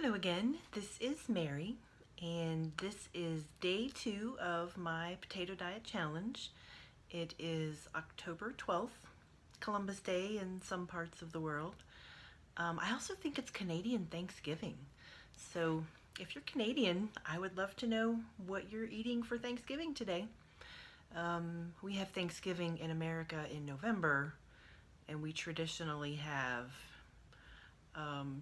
Hello again, this is Mary, and this is day 2 of my potato diet challenge. It is October 12th, Columbus Day in some parts of the world. I also think it's Canadian Thanksgiving. So if you're Canadian, I would love to know what you're eating for Thanksgiving today. We have Thanksgiving in America in November, and we traditionally have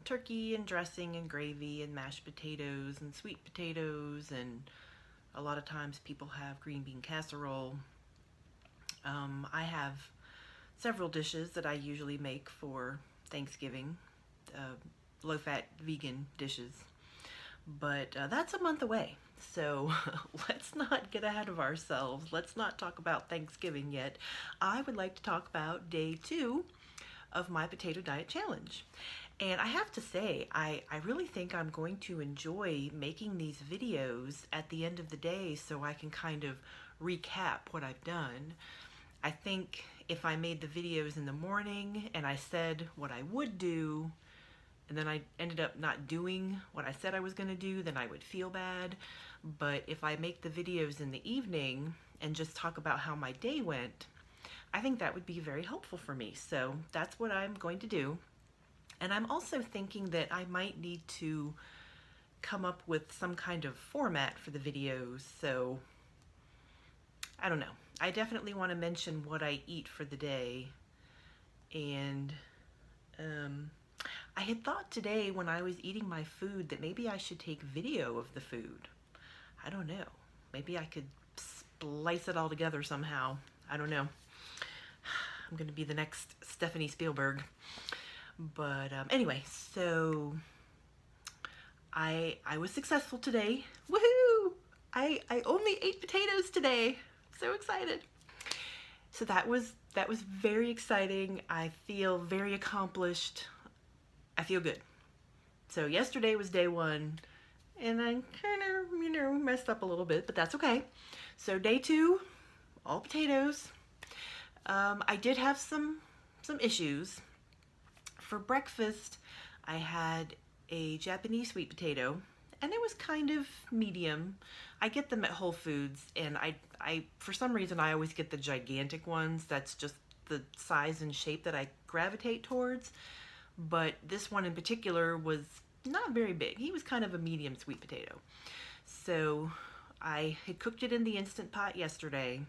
turkey and dressing and gravy and mashed potatoes and sweet potatoes, and a lot of times people have green bean casserole. I have several dishes that I usually make for Thanksgiving, low-fat vegan dishes, but that's a month away. So let's not get ahead of ourselves. Let's not talk about Thanksgiving yet. I would like to talk about day 2 of my potato diet challenge. And I have to say, I really think I'm going to enjoy making these videos at the end of the day so I can kind of recap what I've done. I think if I made the videos in the morning and I said what I would do, and then I ended up not doing what I said I was going to do, then I would feel bad. But if I make the videos in the evening and just talk about how my day went, I think that would be very helpful for me. So that's what I'm going to do. And I'm also thinking that I might need to come up with some kind of format for the videos. So I don't know. I definitely want to mention what I eat for the day. And I had thought today when I was eating my food that maybe I should take video of the food. I don't know. Maybe I could splice it all together somehow. I don't know. I'm going to be the next Stephanie Spielberg. But anyway, so I was successful today. Woohoo! I only ate potatoes today. So excited. So that was very exciting. I feel very accomplished. I feel good. So yesterday was day 1, and I kind of, messed up a little bit, but that's okay. So day 2, all potatoes. I did have some issues. For breakfast, I had a Japanese sweet potato, and it was kind of medium. I get them at Whole Foods, and I for some reason, I always get the gigantic ones. That's just the size and shape that I gravitate towards. But this one in particular was not very big. He was kind of a medium sweet potato. So I had cooked it in the Instant Pot yesterday,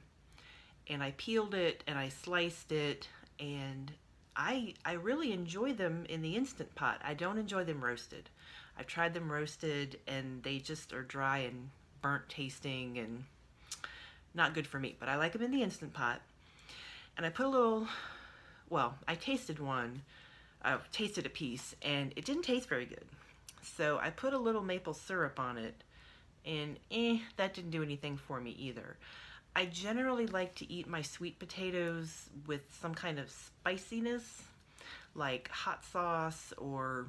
and I peeled it and I sliced it, and I really enjoy them in the Instant Pot. I don't enjoy them roasted. I've tried them roasted and they just are dry and burnt tasting and not good for me, but I like them in the Instant Pot. And I put a little, well, I tasted one, I tasted a piece, and it didn't taste very good. So I put a little maple syrup on it, and that didn't do anything for me either. I generally like to eat my sweet potatoes with some kind of spiciness, like hot sauce, or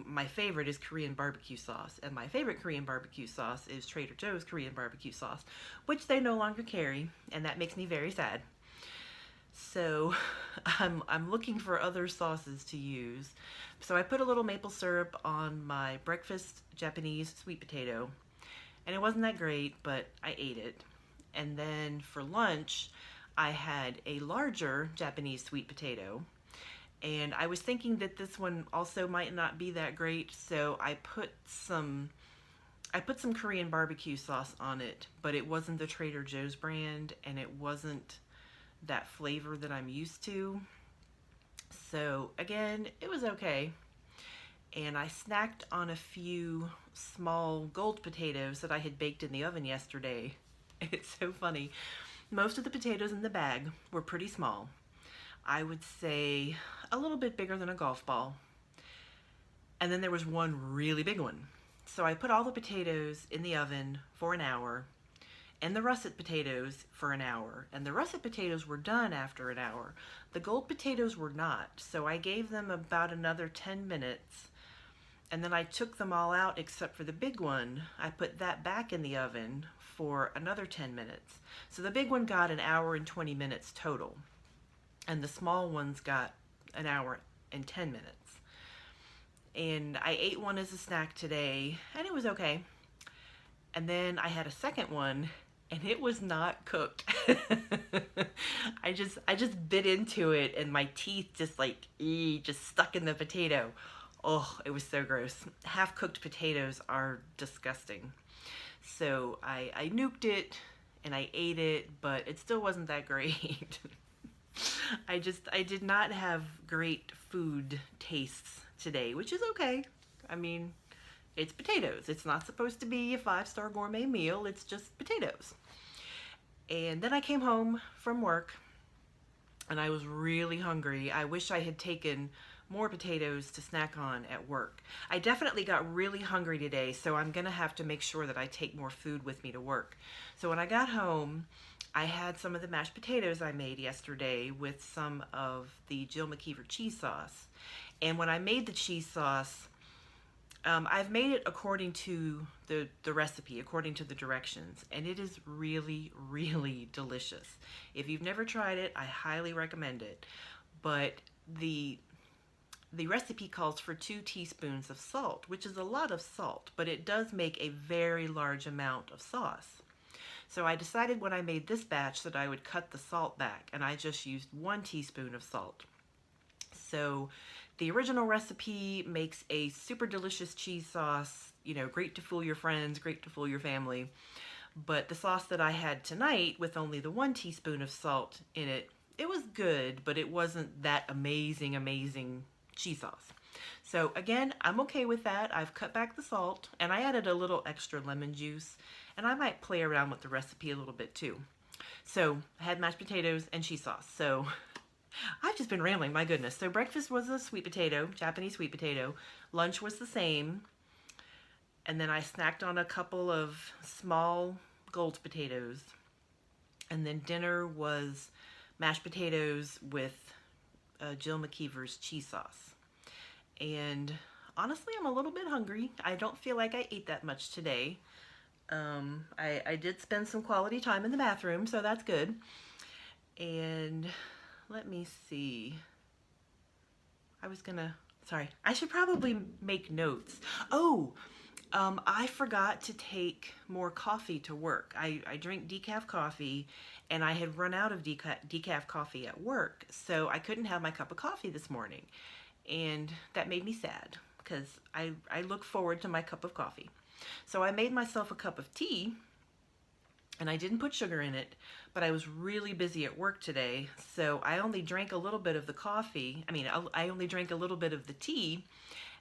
my favorite is Korean barbecue sauce, and my favorite Korean barbecue sauce is Trader Joe's Korean barbecue sauce, which they no longer carry, and that makes me very sad. So I'm looking for other sauces to use. So I put a little maple syrup on my breakfast Japanese sweet potato, and it wasn't that great, but I ate it. And then for lunch, I had a larger Japanese sweet potato. And I was thinking that this one also might not be that great, so I put some Korean barbecue sauce on it, but it wasn't the Trader Joe's brand, and it wasn't that flavor that I'm used to. So again, it was okay. And I snacked on a few small gold potatoes that I had baked in the oven yesterday. It's so funny. Most of the potatoes in the bag were pretty small. I would say a little bit bigger than a golf ball. And then there was one really big one. So I put all the potatoes in the oven for an hour, and the russet potatoes for an hour. And the russet potatoes were done after an hour. The gold potatoes were not. So I gave them about another 10 minutes. And then I took them all out except for the big one. I put that back in the oven for another 10 minutes. So the big one got an hour and 20 minutes total. And the small ones got an hour and 10 minutes. And I ate one as a snack today, and it was okay. And then I had a second one, and it was not cooked. I just bit into it, and my teeth just like just stuck in the potato. Oh, it was so gross. Half cooked potatoes are disgusting. So I nuked it and I ate it, but it still wasn't that great. I did not have great food tastes today, which is okay. I mean, it's potatoes. It's not supposed to be a 5-star gourmet meal. It's just potatoes. And then I came home from work and I was really hungry. I wish I had taken more potatoes to snack on at work. I definitely got really hungry today, so I'm gonna have to make sure that I take more food with me to work. So when I got home, I had some of the mashed potatoes I made yesterday with some of the Jill McKeever cheese sauce. And when I made the cheese sauce, I've made it according to the recipe, according to the directions, and it is really, really delicious. If you've never tried it, I highly recommend it. But the recipe calls for 2 teaspoons of salt, which is a lot of salt, but it does make a very large amount of sauce. So I decided when I made this batch that I would cut the salt back, and I just used 1 teaspoon of salt. So the original recipe makes a super delicious cheese sauce, you know, great to fool your friends, great to fool your family. But the sauce that I had tonight with only the 1 teaspoon of salt in it, it was good, but it wasn't that amazing cheese sauce. So again, I'm okay with that. I've cut back the salt and I added a little extra lemon juice, and I might play around with the recipe a little bit too. So I had mashed potatoes and cheese sauce. So I've just been rambling, my goodness. So breakfast was a sweet potato, Japanese sweet potato. Lunch was the same. And then I snacked on a couple of small gold potatoes. And then dinner was mashed potatoes with Jill McKeever's cheese sauce. And honestly, I'm a little bit hungry. I don't feel like I ate that much today. I did spend some quality time in the bathroom, so that's good. And let me see. Sorry, I should probably make notes. Oh, I forgot to take more coffee to work. I drink decaf coffee, and I had run out of decaf coffee at work, so I couldn't have my cup of coffee this morning. And that made me sad, because I look forward to my cup of coffee. So I made myself a cup of tea, and I didn't put sugar in it, but I was really busy at work today, so I only drank a little bit of the coffee. I only drank a little bit of the tea,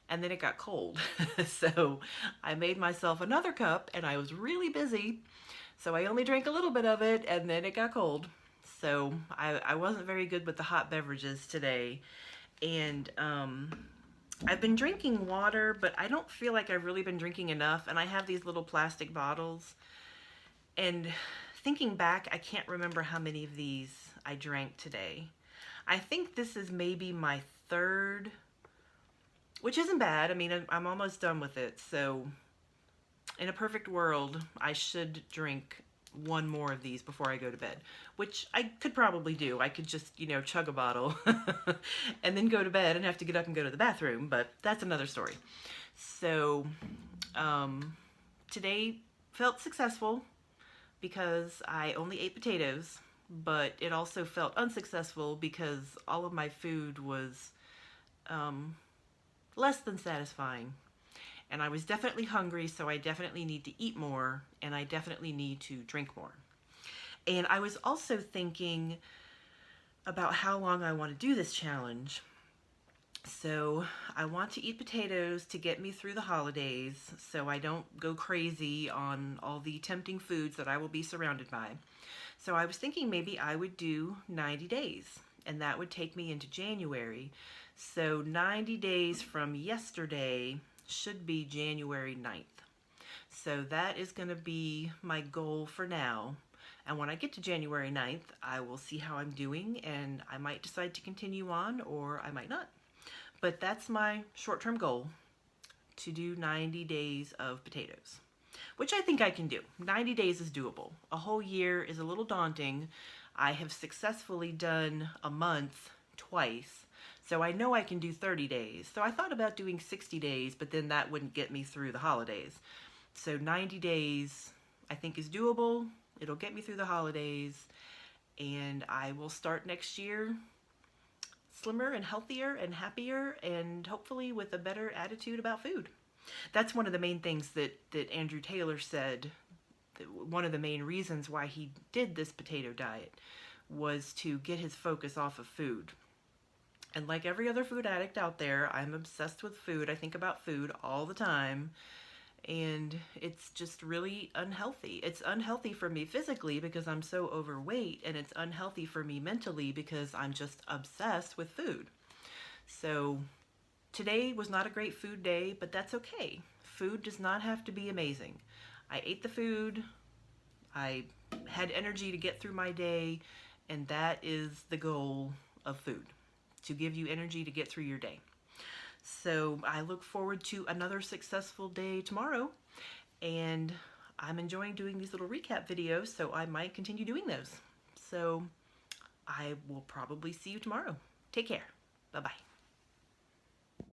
and then it got cold. So I made myself another cup, and I was really busy, so I only drank a little bit of it, and then it got cold. So I wasn't very good with the hot beverages today. And I've been drinking water, but I don't feel like I've really been drinking enough, and I have these little plastic bottles. And thinking back, I can't remember how many of these I drank today. I think this is maybe my 3rd, which isn't bad. I mean, I'm almost done with it. So in a perfect world, I should drink 1 more of these before I go to bed, which I could probably do. I could just, chug a bottle and then go to bed and have to get up and go to the bathroom, but that's another story. So today felt successful because I only ate potatoes, but it also felt unsuccessful because all of my food was less than satisfying. And I was definitely hungry, so I definitely need to eat more, and I definitely need to drink more. And I was also thinking about how long I want to do this challenge. So I want to eat potatoes to get me through the holidays, so I don't go crazy on all the tempting foods that I will be surrounded by. So I was thinking maybe I would do 90 days, and that would take me into January. So 90 days from yesterday should be January 9th. So that is going to be my goal for now. And when I get to January 9th, I will see how I'm doing, and I might decide to continue on, or I might not. But that's my short-term goal, to do 90 days of potatoes, which I think I can do. 90 days is doable. A whole year is a little daunting. I have successfully done a month twice, So I know I can do 30 days. So I thought about doing 60 days, but then that wouldn't get me through the holidays. So 90 days I think is doable. It'll get me through the holidays, and I will start next year slimmer and healthier and happier, and hopefully with a better attitude about food. That's one of the main things that Andrew Taylor said. One of the main reasons why he did this potato diet was to get his focus off of food. And like every other food addict out there, I'm obsessed with food. I think about food all the time. And it's just really unhealthy. It's unhealthy for me physically because I'm so overweight, and it's unhealthy for me mentally because I'm just obsessed with food. So today was not a great food day, but that's okay. Food does not have to be amazing. I ate the food, I had energy to get through my day, and that is the goal of food, to give you energy to get through your day. So I look forward to another successful day tomorrow, and I'm enjoying doing these little recap videos, so I might continue doing those. So I will probably see you tomorrow. Take care. Bye-bye.